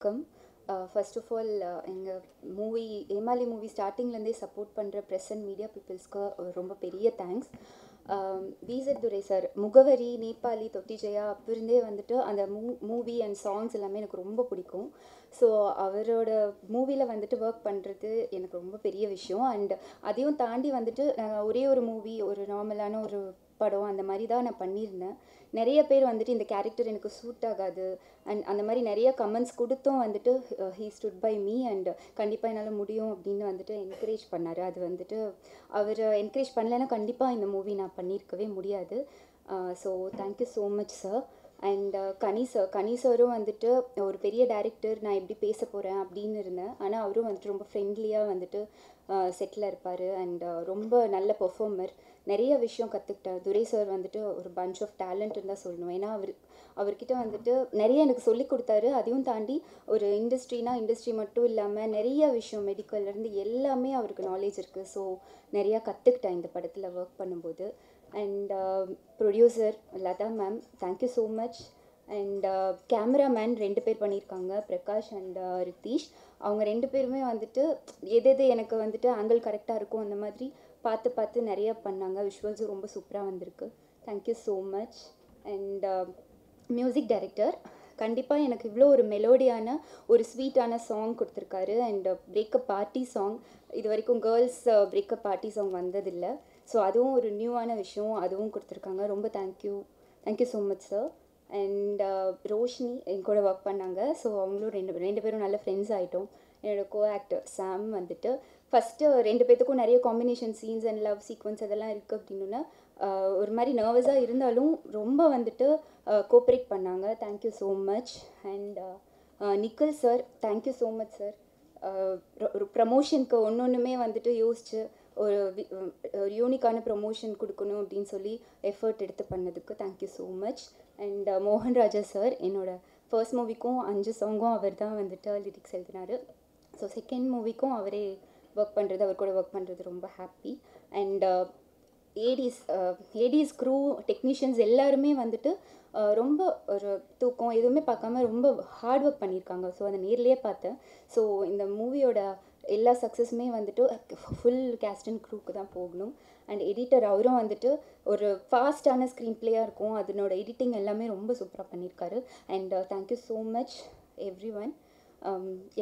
வணக்கம். First of all எங்கள் Yemaali movie ஸ்டார்டிங்லேருந்தே support பண்ணுற ப்ரெஸ் அண்ட் மீடியா பீப்புள்ஸ்க்கு ரொம்ப பெரிய தேங்க்ஸ். விசட் துரை சார் முகவரி, நேபாளி, தொட்டி ஜெயா அப்போ இருந்தே வந்துட்டு அந்த மூவி அண்ட் சாங்ஸ் எல்லாமே எனக்கு ரொம்ப பிடிக்கும். ஸோ அவரோட மூவியில் வந்துட்டு ஒர்க் பண்ணுறது எனக்கு ரொம்ப பெரிய விஷயம். அண்ட் அதையும் தாண்டி வந்துட்டு ஒரே ஒரு மூவி, ஒரு நார்மலான ஒரு படம் அந்த மாதிரி தான் நான் பண்ணியிருந்தேன். நிறைய பேர் வந்துட்டு இந்த கேரக்டர் எனக்கு சூட் ஆகாது அண்ட் அந்த மாதிரி நிறைய கமெண்ட்ஸ் கொடுத்தும் வந்துட்டு he stood by me and கண்டிப்பாக என்னால் முடியும் அப்படின்னு வந்துட்டு என்கரேஜ் பண்ணார். அது வந்துட்டு அவர் என்கரேஜ் பண்ணலைன்னா கண்டிப்பாக இந்த மூவி நான் பண்ணியிருக்கவே முடியாது. So thank you so much sir. And கனி சாரும் வந்துட்டு ஒரு பெரிய டைரக்டர், நான் எப்படி பேச போகிறேன் அப்படின்னு இருந்தேன். ஆனால் அவரும் வந்துட்டு ரொம்ப ஃப்ரெண்ட்லியாக வந்துட்டு செட்டில் இருப்பார் அண்ட் ரொம்ப நல்ல பெர்ஃபார்மர். நிறைய விஷயம் கற்றுக்கிட்டேன். துரை சார் வந்துட்டு ஒரு பஞ்ச் ஆஃப் டேலண்ட்டுன்னு தான் சொல்லணும். ஏன்னா அவர்கிட்ட வந்துட்டு நிறைய எனக்கு சொல்லி கொடுத்தாரு. அதையும் தாண்டி ஒரு இண்டஸ்ட்ரி மட்டும் இல்லாமல் நிறைய விஷயம் மெடிக்கல்லேருந்து எல்லாமே அவருக்கு நாலேஜ் இருக்குது. ஸோ நிறையா கற்றுக்கிட்டேன் இந்த படத்தில் ஒர்க் பண்ணும்போது. And producer Latha ma'am, thank you so much. And cameraman 2 பேர் பண்ணியிருக்காங்க, பிரகாஷ் அண்ட் ரித்தீஷ். அவங்க 2 பேருமே வந்துட்டு எது எனக்கு வந்துட்டு ஆங்கிள் கரெக்டாக இருக்கும் அந்த மாதிரி பார்த்து நிறையா பண்ணாங்க. விஷுவல்ஸும் ரொம்ப சூப்பராக வந்திருக்கு. Thank you so much. And music director கண்டிப்பாக எனக்கு இவ்வளோ ஒரு மெலோடியான ஒரு ஸ்வீட்டான சாங் கொடுத்துருக்காரு. அண்ட் பிரேக்கப் பார்ட்டி சாங், இது வரைக்கும் கேர்ள்ஸ் பிரேக்கப் பார்ட்டி சாங் வந்ததில்லை. ஸோ அதுவும் ஒரு நியூவான விஷயம், அதுவும் கொடுத்துருக்காங்க. ரொம்ப thank you so much sir. And Roshini என் கூட ஒர்க் பண்ணாங்க. ஸோ அவங்களும் ரெண்டு பேரும் நல்ல ஃப்ரெண்ட்ஸ் ஆகிட்டோம். என்னோடய கோ ஆக்டர் சாம் வந்துட்டு ஃபஸ்ட்டு 2 பேத்துக்கும் நிறைய combination scenes and love sequence அதெல்லாம் இருக்குது அப்படின்னா ஒரு மாதிரி நர்வஸாக இருந்தாலும் ரொம்ப வந்துட்டு கோஆப்ரேட் பண்ணாங்க. Thank you so much. And Nikhil sir, thank you so much sir. ஒரு ப்ரமோஷனுக்கு ஒன்றுமே வந்துட்டு யோசிச்சு ஒரு யூனிக்கான ப்ரமோஷன் கொடுக்கணும் அப்படின்னு சொல்லி எஃபர்ட் எடுத்து பண்ணதுக்கு தேங்க்யூ ஸோ மச். அண்ட் மோகன் ராஜா சார், என்னோடய ஃபர்ஸ்ட் மூவிக்கும் 5 சாங்கும் அவர் தான் வந்துட்டு லிரிக்ஸ் எழுதினார். ஸோ செகண்ட் மூவிக்கும் அவரே அவர் கூட ஒர்க் பண்ணுறது ரொம்ப happy. And ADs crew technicians எல்லாருமே வந்துட்டு ரொம்ப ஒரு தூக்கம் எதுவுமே பார்க்காம ரொம்ப ஹார்ட் ஒர்க் பண்ணியிருக்காங்க. ஸோ அதை நேர்லேயே பார்த்தேன். ஸோ இந்த மூவியோட எல்லா சக்ஸஸுமே வந்துட்டு ஃபுல் கேஸ்ட் அண்ட் க்ரூக்கு தான் போகணும். அண்ட் எடிட்டர் அவரும் வந்துட்டு ஒரு ஃபாஸ்டான ஸ்க்ரீன் பிளேயாக இருக்கும். அதனோட எடிட்டிங் எல்லாமே ரொம்ப சூப்பராக பண்ணியிருக்காரு. And thank you so much everyone.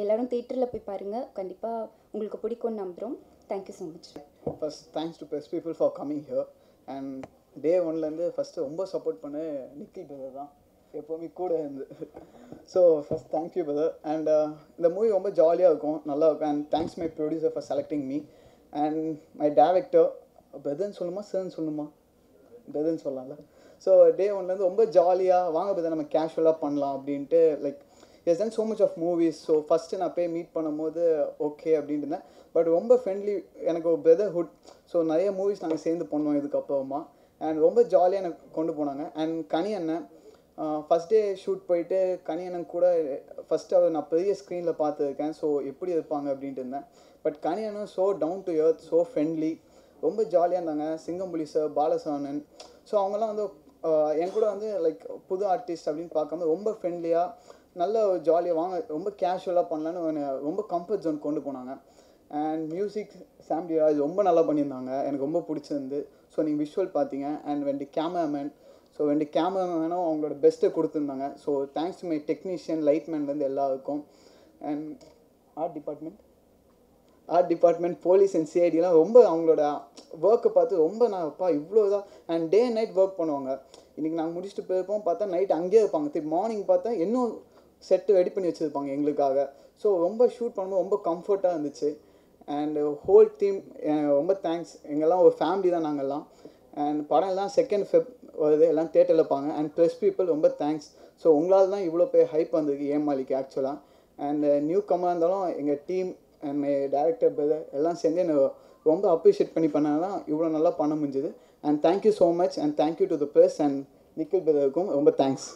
எல்லோரும் தேட்டரில் போய் பாருங்கள், கண்டிப்பாக உங்களுக்கு பிடிக்கும்னு நம்புகிறோம். Thank you so much. First thanks to press people for coming here. And day ஒன்லேருந்து ஃபஸ்ட்டு ரொம்ப சப்போர்ட் பண்ண நிக்கில் பிரதர் தான் எப்போவுமே கூட இருந்து. So first thank you brother. And இந்த மூவி ரொம்ப ஜாலியாக இருக்கும், நல்லா இருக்கும். And thanks my producer for selecting me. And my director பிரதர்ன்னு சொல்லணுமா சார்ன்னு சொல்லணுமா? பிரதர்ன்னு சொல்லலாம்ல. ஸோ டே ஒன்லேருந்து ரொம்ப ஜாலியாக வாங்க பிரதர் நம்ம கேஷுவலாக பண்ணலாம் அப்படின்ட்டு like as done so much of movies. So first நான் போய் மீட் பண்ணும்போது ஓகே அப்படின்ட்டு இருந்தேன். பட் ரொம்ப ஃப்ரெண்ட்லி, எனக்கு ஒரு பிரதர்ஹுட். ஸோ நிறைய மூவிஸ் நாங்கள் சேர்ந்து பண்ணுவோம் இதுக்கப்புறமா. அண்ட் ரொம்ப ஜாலியாக எனக்கு கொண்டு போனாங்க. அண்ட் கனி அண்ணன் ஃபஸ்ட் டே ஷூட் போயிட்டு கனி அண்ணன் கூட ஃபஸ்ட்டு அவர் நான் பெரிய ஸ்க்ரீனில் பார்த்துருக்கேன். ஸோ எப்படி இருப்பாங்க அப்படின்ட்டு இருந்தேன். பட் கனி அண்ணன் so down to earth, so friendly, ரொம்ப ஜாலியாக இருந்தாங்க. சிங்கம்புலி சார், பாலசவனன், ஸோ அவங்கெல்லாம் வந்து என் கூட வந்து லைக் புது ஆர்டிஸ்ட் அப்படின்னு பார்க்காம ரொம்ப ஃப்ரெண்ட்லியாக நல்ல ஜாலியாக வாங்க ரொம்ப கேஷுவலாக பண்ணலான்னு ரொம்ப கம்ஃபர்ட் ஜோன் கொண்டு போனாங்க. அண்ட் மியூசிக் சாம்பியா இது ரொம்ப நல்லா பண்ணியிருந்தாங்க, எனக்கு ரொம்ப பிடிச்சிருந்து. ஸோ நீங்கள் விஷுவல் பார்த்தீங்க. அண்ட் 2 கேமராமேன், ஸோ 2 கேமராமேனும் அவங்களோட பெஸ்ட்டை கொடுத்துருந்தாங்க. So thanks to my technician, லைட்மேன்லேருந்து எல்லாருக்கும். And art department, police and சிஐடிலாம் ரொம்ப அவங்களோட ஒர்க்கை பார்த்து ரொம்ப நான்ப்பா இவ்வளோ தான். And day and night work பண்ணுவாங்க. இன்றைக்கி நாங்கள் முடிச்சுட்டு போயிருப்போம், பார்த்தா நைட் அங்கேயே இருப்பாங்க. திருப்பி மார்னிங் பார்த்தா இன்னும் செட்டு ரெடி பண்ணி வச்சுருப்பாங்க எங்களுக்காக. ஸோ ரொம்ப ஷூட் பண்ணும்போது ரொம்ப கம்ஃபர்ட்டாக இருந்துச்சு. அண்ட் ஹோல் டீம் ரொம்ப தேங்க்ஸ். எங்கெல்லாம் ஒரு ஃபேமிலி தான் நாங்கள்லாம். அண்ட் படம் எல்லாம் 2nd Feb வருது, எல்லாம் தேட்டரில் இருப்பாங்க. அண்ட் ப்ரெஸ் பீப்புள் ரொம்ப தேங்க்ஸ். ஸோ உங்களால் தான் இவ்வளோ பேர் ஹைப் வந்திருக்கு ஏமாலிக்கு ஆக்சுவலாக. அண்ட் நியூ கம்மாக இருந்தாலும் எங்கள் team and my director brother எல்லாம் சேர்ந்து என்னை ரொம்ப அப்ரிஷியேட் பண்ணி பண்ணாதான் இவ்வளோ நல்லா பண்ண முடிஞ்சுது. And thank you so much. And thank you to the press and Nikhil பிரதருக்கும் ரொம்ப தேங்க்ஸ்.